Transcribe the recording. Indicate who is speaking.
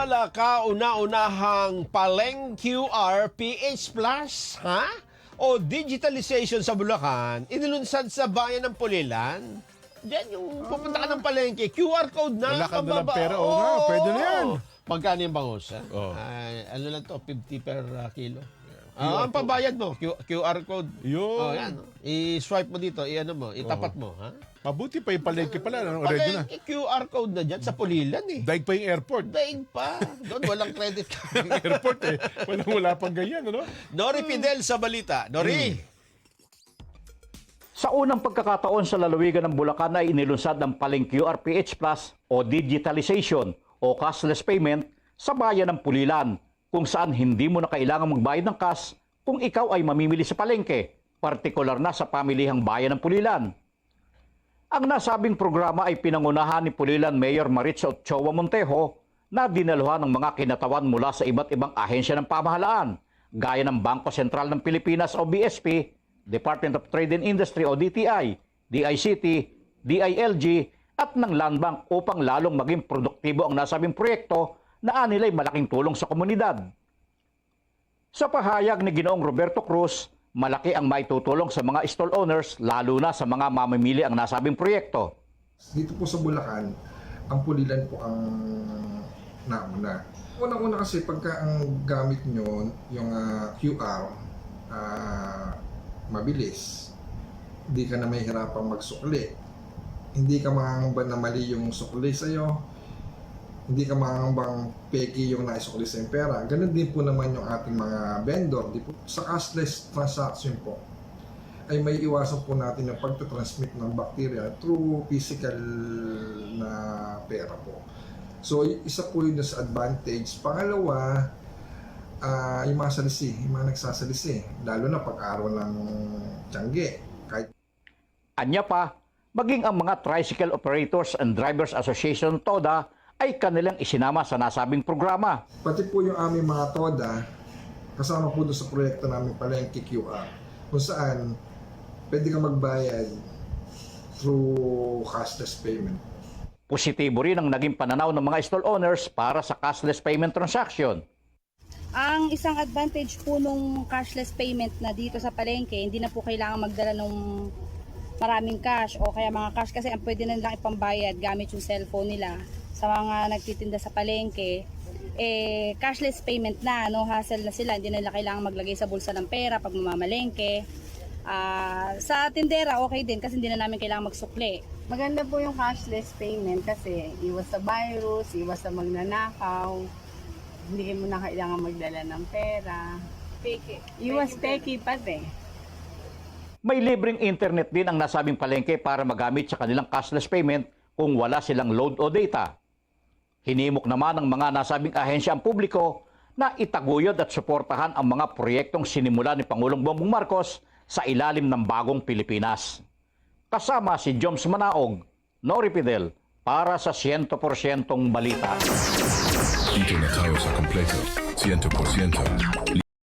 Speaker 1: Naniniwala ka una-unahang Paleng QR PH Plus, ha? O digitalization sa Bulacan, inilunsad sa bayan ng Pulilan? Diyan yung pupunta ka ng palengke, QR code na.
Speaker 2: Wala ka dalang
Speaker 1: pababa.
Speaker 2: pera, oo nga, pwede na yan.
Speaker 1: Magkano yung bangus? Ha?
Speaker 2: Oo.
Speaker 1: Ano lang to, 50 per kilo.
Speaker 2: QR
Speaker 1: Ang pabayad mo, QR code.
Speaker 2: Yun.
Speaker 1: Oh, yan. I-swipe mo dito, i-ano mo, itapat mo, ha?
Speaker 2: Mabuti pa yung palengke pala. Original.
Speaker 1: Palengke, QR code na dyan sa Pulilan, eh.
Speaker 2: Daig pa yung airport.
Speaker 1: Daig pa. Doon walang credit card.
Speaker 2: Airport eh. Wala pang ganyan, ano?
Speaker 1: Nori Fidel sa balita. Nori.
Speaker 3: Sa unang pagkakataon sa lalawigan ng Bulacan ay inilunsad ang Paleng QR PH Plus o digitalization o cashless payment sa bayan ng Pulilan, kung saan hindi mo na kailangang magbayad ng cash kung ikaw ay mamimili sa palengke, partikular na sa pamilihang bayan ng Pulilan. Ang nasabing programa ay pinangunahan ni Pulilan Mayor Maritza Ochoa Montejo na dinaluhan ng mga kinatawan mula sa iba't ibang ahensya ng pamahalaan, gaya ng Bangko Sentral ng Pilipinas o BSP, Department of Trade and Industry o DTI, DICT, DILG at ng Land Bank upang lalong maging produktibo ang nasabing proyekto na anilay malaking tulong sa komunidad. Sa pahayag ni Ginoong Roberto Cruz, malaki ang maitutulong sa mga stall owners lalo na sa mga mamimili ang nasabing proyekto.
Speaker 4: Dito po sa Bulacan, ang Pulilan po ang nauna. Unang-una kasi pagka ang gamit nyo, yung QR, mabilis. Hindi ka na mahihirapang magsukli. Hindi ka mangangamba na mali yung sukli sa'yo. Hindi ka mangangambang peki yung naisukli sa yung pera. Ganun din po naman yung ating mga vendor. Di po, sa cashless transaction po, ay may iwasan po natin yung pagtatransmit ng bacteria through physical na pera po. So, isa po yun sa advantage. Pangalawa, yung mga salisi, yung mga nagsasalisi, lalo na pag-araw ng tiyangge. Kahit
Speaker 3: Anya pa, maging ang mga Tricycle Operators and Drivers Association TODA ay kanilang isinama sa nasabing programa.
Speaker 4: pati po yung aming mga TODA, kasama po doon sa proyekto namin Palengke QR, kung saan pwede ka magbayad through cashless payment.
Speaker 3: Positibo rin ang naging pananaw ng mga stall owners para sa cashless payment transaction.
Speaker 5: Ang isang advantage po nung cashless payment na dito sa palengke, hindi na po kailangan magdala ng maraming cash o kaya mga cash kasi ang pwede na nilang ipambayad gamit yung cellphone nila. Sa mga nagtitinda sa palengke, cashless payment na, no hassle na sila, hindi na nila kailangan maglagay sa bulsa ng pera pag mamamalengke. Sa tindera, okay din kasi hindi na namin kailangan magsukli.
Speaker 6: Maganda po yung cashless payment kasi iwas sa virus, iwas sa magnanakaw, hindi mo na kailangan magdala ng pera. Iwas peki pati.
Speaker 3: May libreng internet din ang nasabing palengke para magamit sa kanilang cashless payment kung wala silang load o data. Hinimok naman ng mga nasabing ahensya ang publiko na itaguyod at suportahan ang mga proyektong sinimula ni Pangulong Bongbong Marcos sa ilalim ng bagong Pilipinas. Kasama si Joms Manaog, Nori Fidel, para sa 100% Balita.
Speaker 7: Dito na tayo sa kompleto, 100%.